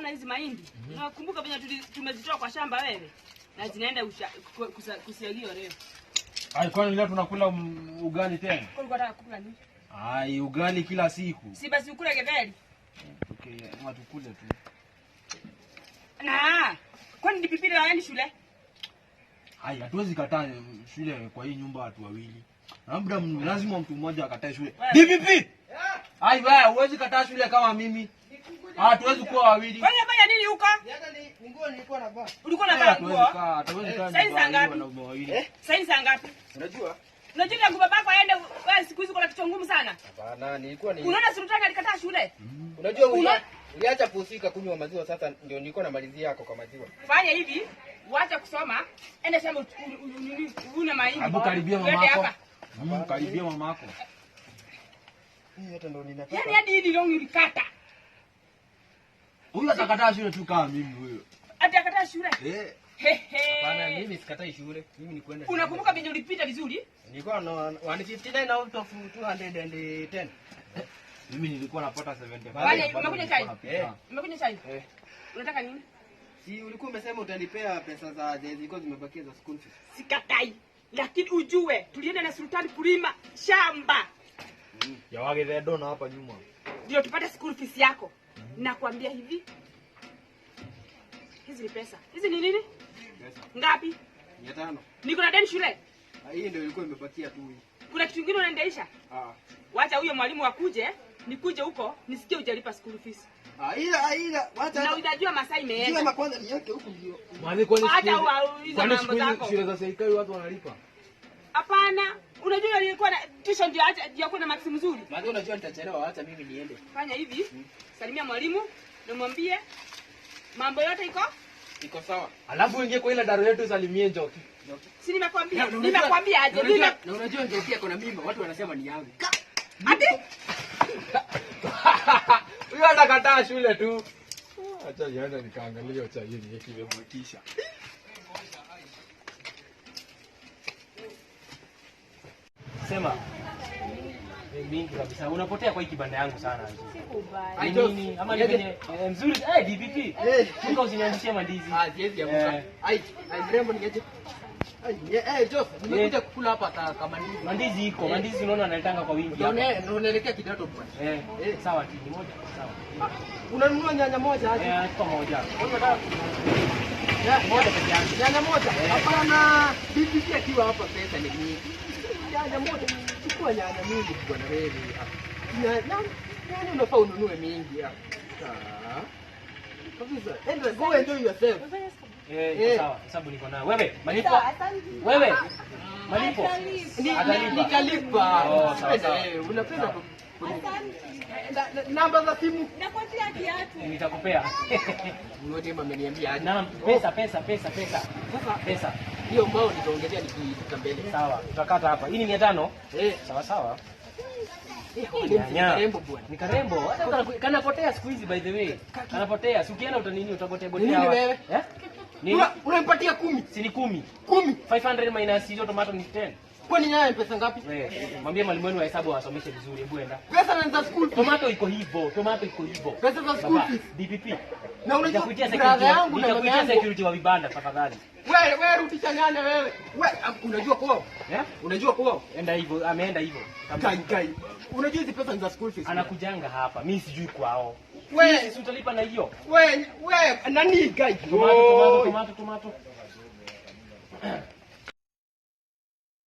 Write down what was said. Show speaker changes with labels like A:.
A: unaona hizi mahindi? Unakumbuka venye tumezitoa kwa shamba wewe? Na zinaenda kusiagio leo.
B: Ai, kwani leo tunakula ugali tena?
A: Kwa nini unataka kukula nini?
B: Ai, ugali kila siku.
A: Si basi ukule getheri.
B: Okay, tukule tu.
A: Na, kwani DPP leo haendi shule?
B: Ai, hatuwezi kataa shule kwa hii nyumba watu wawili. Labda lazima mtu mmoja akatae shule. DPP! Yeah. Ai, wewe huwezi kataa shule kama mimi. Hatuwezi kuwa wawili.
A: Wewe unafanya nini huko?
C: Hata ni nguo nilikuwa navaa.
A: Ulikuwa unavaa nguo?
B: Hatuwezi kaa.
A: Sasa ngapi? Sasa ngapi?
C: Unajua?
A: Unajua nguo babako aende wewe siku hizo kuna kitu ngumu sana.
C: Hapana, nilikuwa ni
A: unaona Sultani alikataa shule.
C: Unajua uliacha kusika kunywa maziwa, sasa ndio nilikuwa na malizia yako kwa maziwa.
A: Fanya hivi, uache kusoma, enda shamba una mahindi.
B: Hebu karibia mamako. Karibia mamako.
C: Hii hata ndio ninataka.
A: Yaani hadi hili longi ulikata.
B: Huyu atakataa shule tu kama mimi huyo.
A: Atakataa shule?
C: Hapana, mimi sikatai shule. Mimi ni kwenda.
A: Unakumbuka vile ulipita vizuri?
C: Nilikuwa na 159 out of 210.
B: Mimi nilikuwa napata 75.
A: Bwana, umekuja chai? Umekuja chai? Unataka nini?
C: Si ulikuwa umesema utanipea pesa za zilikuwa zimebakia za school fees.
A: Sikatai. Lakini ujue tulienda na Sultani kulima shamba.
B: Ya wage dona hapa nyuma.
A: Ndio tupate school fees yako. Nakwambia hivi. Hizi ni pesa. Hizi ni nini?
C: Pesa.
A: Ngapi?
C: 500.
A: Niko na deni shule.
C: Hii ndio ilikuwa imebakia tu hii.
A: Kuna kitu kingine unaendelea? Wacha huyo mwalimu akuje, nikuje huko, nisikie hujalipa school fees.
C: Ila wacha.
A: Na unajua masaa imeenda.
C: Kila kwanza ni yake huko ndio.
B: Mwalimu kwani
A: hizo mambo zako.
B: Shule za serikali watu wanalipa.
A: Hapana, unajua nilikuwa na tuition ndio acha kuna maksi mzuri.
C: Maana unajua nitachelewa, acha mimi niende.
A: Fanya hivi, salimia mwalimu na mwambie mambo yote iko sawa.
B: Alafu uingie kwa ile daro yetu salimie Njoki.
A: Si nimekwambia aje
C: na unajua Njoki yako na mimba, watu wanasema ni yangu.
A: Ati?
B: Huyo anakataa shule tu. Acha niende nikaangalia cha yeye ni kimemwatisha. Sema. Mingi kabisa. Unapotea kwa hii kibanda yangu sana.
A: Sikubali.
B: Nini? Ama ni venye mzuri. DPP. Mungu usinianzishie mandizi.
C: Siwezi amka. Mrembo ningeje. Jof, nimekuja kukula hapa kama ndizi.
B: Mandizi iko. Mandizi unaona analetanga kwa wingi hapa.
C: Ndio unaelekea kidato bwana.
B: Sawa tini moja. Sawa.
C: Unanunua nyanya moja aje?
B: Chukua moja.
C: Moja pekee yake. Nyanya moja. Hapana, DPP akiwa hapa pesa ni mingi. Nyanya moja. Chukua nyanya mingi bwana wewe. Nyanya unafaa ununue mingi hapa. Kabisa. Enda go enjoy yourself.
B: Sawa, hesabu niko nayo. Wewe, malipo. Wewe. Malipo.
C: Nitalipa.
B: Sawa.
C: Unapenda namba za simu
A: nakupatia kiatu.
B: Nitakupea.
C: Mmoja ameniambia aje.
B: Naam, pesa. Pesa.
C: Hiyo mbao nitaongezea nikifika mbele.
B: Sawa, tutakata hapa. Hii ni 500. Sawa.
C: Karembo bwana.
B: Ni karembo. Hata kanapotea siku hizi by the way. Kanapotea. Si ukienda utanini utapotea
C: nini wewe?
B: Nini?
C: Unanipatia 10.
B: Si ni 10.
C: 10.
B: 500 minus hizo tomato ni 10.
C: Kwani nyanya pesa ngapi?
B: Mwambie mwalimu wenu wa hesabu awasomeshe vizuri. Hebu enda.
C: Pesa za school.
B: Tomato iko hivyo.
C: Pesa za school fees.
B: DPP.
C: Na unajua
B: nitakuitia security wa vibanda tafadhali.
C: Wewe rudisha nyanya wewe. Unajua kwao? Unajua kwao?
B: Enda hivyo, ameenda hivyo.
C: Kai. Unajua hizi pesa za school fees.
B: Anakujanga hapa. Mimi sijui kwao.
C: Wewe
B: si utalipa na hiyo.
C: Wewe nani guy?
B: Tomato.